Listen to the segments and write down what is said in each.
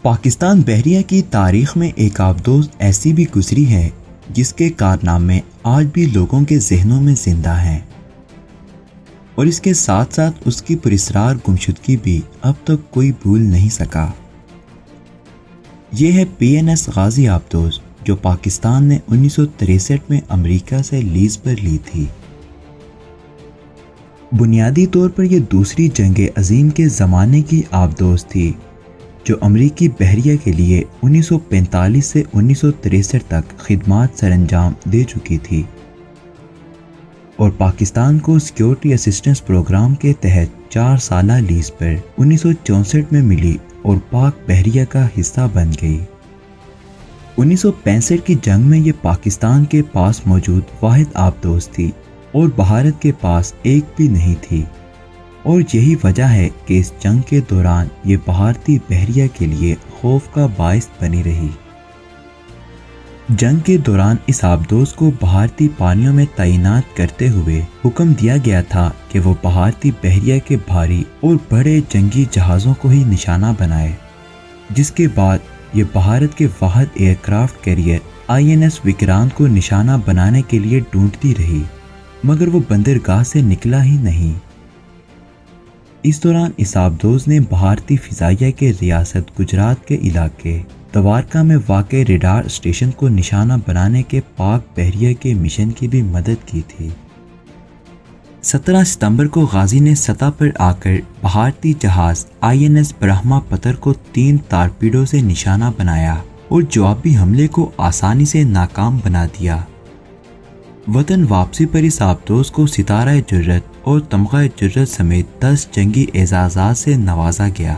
پاکستان بحریہ کی تاریخ میں ایک آبدوز ایسی بھی گزری ہے جس کے کارنامے آج بھی لوگوں کے ذہنوں میں زندہ ہیں، اور اس کے ساتھ ساتھ اس کی پراسرار گمشدگی بھی اب تک کوئی بھول نہیں سکا۔ یہ ہے پی این ایس غازی آبدوز، جو پاکستان نے 1963 میں امریکہ سے لیز پر لی تھی۔ بنیادی طور پر یہ دوسری جنگ عظیم کے زمانے کی آبدوز تھی، جو امریکی بحریہ کے لیے 1945 سے 1963 تک خدمات سر انجام دے چکی تھی، اور پاکستان کو سیکیورٹی اسسٹنس پروگرام کے تحت 4 سالہ لیز پر 1964 میں ملی اور پاک بحریہ کا حصہ بن گئی۔ 1965 کی جنگ میں یہ پاکستان کے پاس موجود واحد آبدوز تھی اور بھارت کے پاس ایک بھی نہیں تھی، اور یہی وجہ ہے کہ اس جنگ کے دوران یہ بھارتی بحریہ کے لیے خوف کا باعث بنی رہی۔ جنگ کے دوران اس آبدوز کو بھارتی پانیوں میں تعینات کرتے ہوئے حکم دیا گیا تھا کہ وہ بھارتی بحریہ کے بھاری اور بڑے جنگی جہازوں کو ہی نشانہ بنائے، جس کے بعد یہ بھارت کے واحد ایئر کرافٹ کیریئر آئی این ایس وکرانت کو نشانہ بنانے کے لیے ڈھونڈتی رہی، مگر وہ بندرگاہ سے نکلا ہی نہیں۔ اس دوران اس آبدوز نے بھارتی فضائیہ کے ریاست گجرات کے علاقے دوارکا میں واقع ریڈار اسٹیشن کو نشانہ بنانے کے پاک بحریہ کے مشن کی بھی مدد کی تھی۔ 17 ستمبر کو غازی نے سطح پر آ کر بھارتی جہاز آئی این ایس برہما پتر کو 3 تارپیڈو سے نشانہ بنایا اور جوابی حملے کو آسانی سے ناکام بنا دیا۔ وطن واپسی پر اس آبدوز کو ستارہ جرت اور تمغہ جرت سمیت 10 جنگی اعزازات سے نوازا گیا۔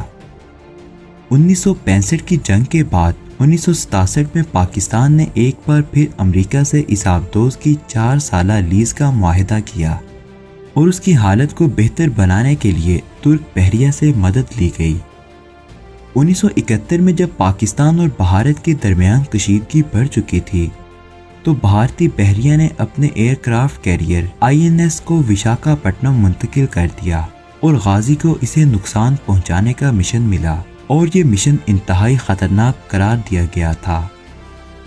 1965 کی جنگ کے بعد 1967 میں پاکستان نے ایک بار پھر امریکہ سے اس آبدوز کی 4 سالہ لیز کا معاہدہ کیا، اور اس کی حالت کو بہتر بنانے کے لیے ترک بحریہ سے مدد لی گئی۔ 1971 میں جب پاکستان اور بھارت کے درمیان کشیدگی بڑھ چکی تھی، تو بھارتی بحریہ نے اپنے ایئر کرافٹ کیریئر آئی این ایس کو وشاکھاپٹنم منتقل کر دیا، اور غازی کو اسے نقصان پہنچانے کا مشن ملا، اور یہ مشن انتہائی خطرناک قرار دیا گیا تھا۔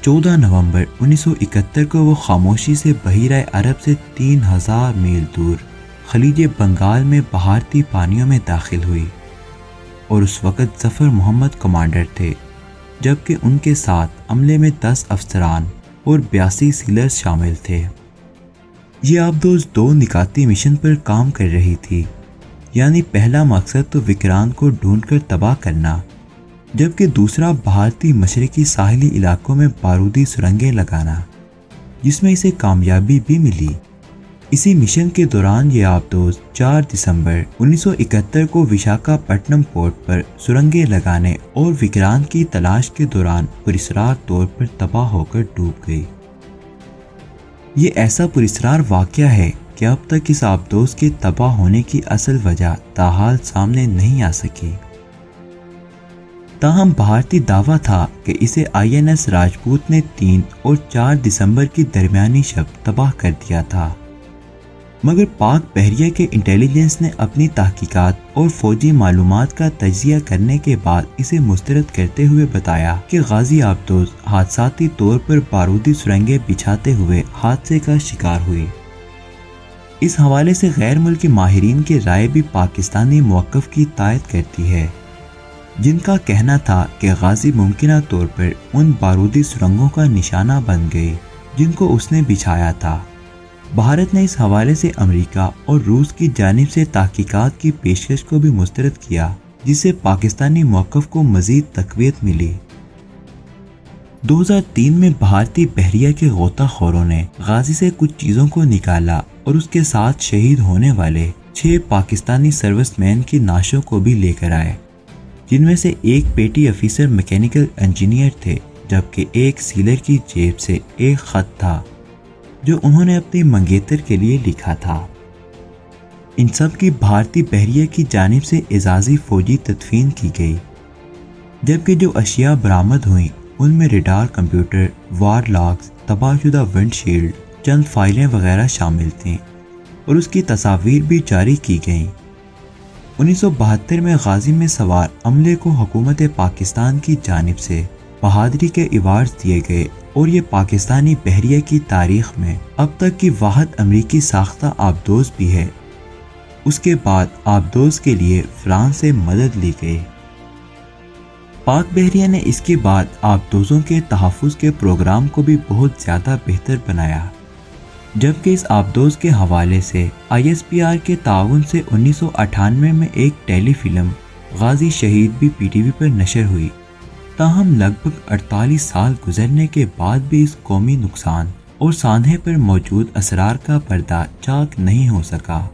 14 نومبر 1971 کو وہ خاموشی سے بحیرہ عرب سے 3000 میل دور خلیج بنگال میں بھارتی پانیوں میں داخل ہوئی، اور اس وقت ظفر محمد کمانڈر تھے، جبکہ ان کے ساتھ عملے میں 10 افسران اور 82 سیلرز شامل تھے۔ یہ آبدوز 2 نکاتی مشن پر کام کر رہی تھی، یعنی پہلا مقصد تو وکرانت کو ڈھونڈ کر تباہ کرنا، جبکہ دوسرا بھارتی مشرقی ساحلی علاقوں میں بارودی سرنگیں لگانا، جس میں اسے کامیابی بھی ملی۔ اسی مشن کے دوران یہ آبدوز 4 دسمبر 1971 کو وشاکھاپٹنم پورٹ پر سرنگیں لگانے اور وکرانت کی تلاش کے دوران پراسرار طور پر تباہ ہو کر ڈوب گئی۔ یہ ایسا پراسرار واقعہ ہے کہ اب تک اس آبدوز کے تباہ ہونے کی اصل وجہ تاحال سامنے نہیں آ سکی۔ تاہم بھارتی دعویٰ تھا کہ اسے آئی این ایس راجپوت نے 3 اور 4 دسمبر کی درمیانی شب تباہ کر دیا تھا، مگر پاک بحریہ کے انٹیلیجنس نے اپنی تحقیقات اور فوجی معلومات کا تجزیہ کرنے کے بعد اسے مسترد کرتے ہوئے بتایا کہ غازی آبدوز حادثاتی طور پر بارودی سرنگیں بچھاتے ہوئے حادثے کا شکار ہوئی۔ اس حوالے سے غیر ملکی ماہرین کی رائے بھی پاکستانی موقف کی تائید کرتی ہے، جن کا کہنا تھا کہ غازی ممکنہ طور پر ان بارودی سرنگوں کا نشانہ بن گئی جن کو اس نے بچھایا تھا۔ بھارت نے اس حوالے سے امریکہ اور روس کی جانب سے تحقیقات کی پیشکش کو بھی مسترد کیا، جس سے پاکستانی موقف کو مزید تقویت ملی۔ 2003 میں بھارتی بحریہ کے غوطہ خوروں نے غازی سے کچھ چیزوں کو نکالا اور اس کے ساتھ شہید ہونے والے 6 پاکستانی سروس مین کی نعشوں کو بھی لے کر آئے، جن میں سے ایک پیٹی افیسر میکینیکل انجینئر تھے، جبکہ ایک سیلر کی جیب سے ایک خط تھا جو انہوں نے اپنی منگیتر کے لیے لکھا تھا۔ ان سب کی بھارتی بحریہ کی جانب سے اعزازی فوجی تدفین کی گئی، جبکہ جو اشیاء برآمد ہوئیں ان میں ریڈار کمپیوٹر، وار لاگز، تباہ شدہ ونڈ شیلڈ، چند فائلیں وغیرہ شامل تھیں، اور اس کی تصاویر بھی جاری کی گئیں۔ 1972 میں غازی میں سوار عملے کو حکومت پاکستان کی جانب سے بہادری کے ایوارڈز دیے گئے اور یہ پاکستانی بحریہ کی تاریخ میں اب تک کی واحد امریکی ساختہ آبدوز بھی ہے۔ اس کے بعد آبدوز کے لیے فرانس سے مدد لی گئی۔ پاک بحریہ نے اس کے بعد آبدوزوں کے تحفظ کے پروگرام کو بھی بہت زیادہ بہتر بنایا، جبکہ اس آبدوز کے حوالے سے ISPR کے تعاون سے 1998 میں ایک ٹیلی فلم غازی شہید بھی PTV پر نشر ہوئی۔ تاہم لگ بھگ 48 سال گزرنے کے بعد بھی اس قومی نقصان اور سانحے پر موجود اسرار کا پردہ چاک نہیں ہو سکا۔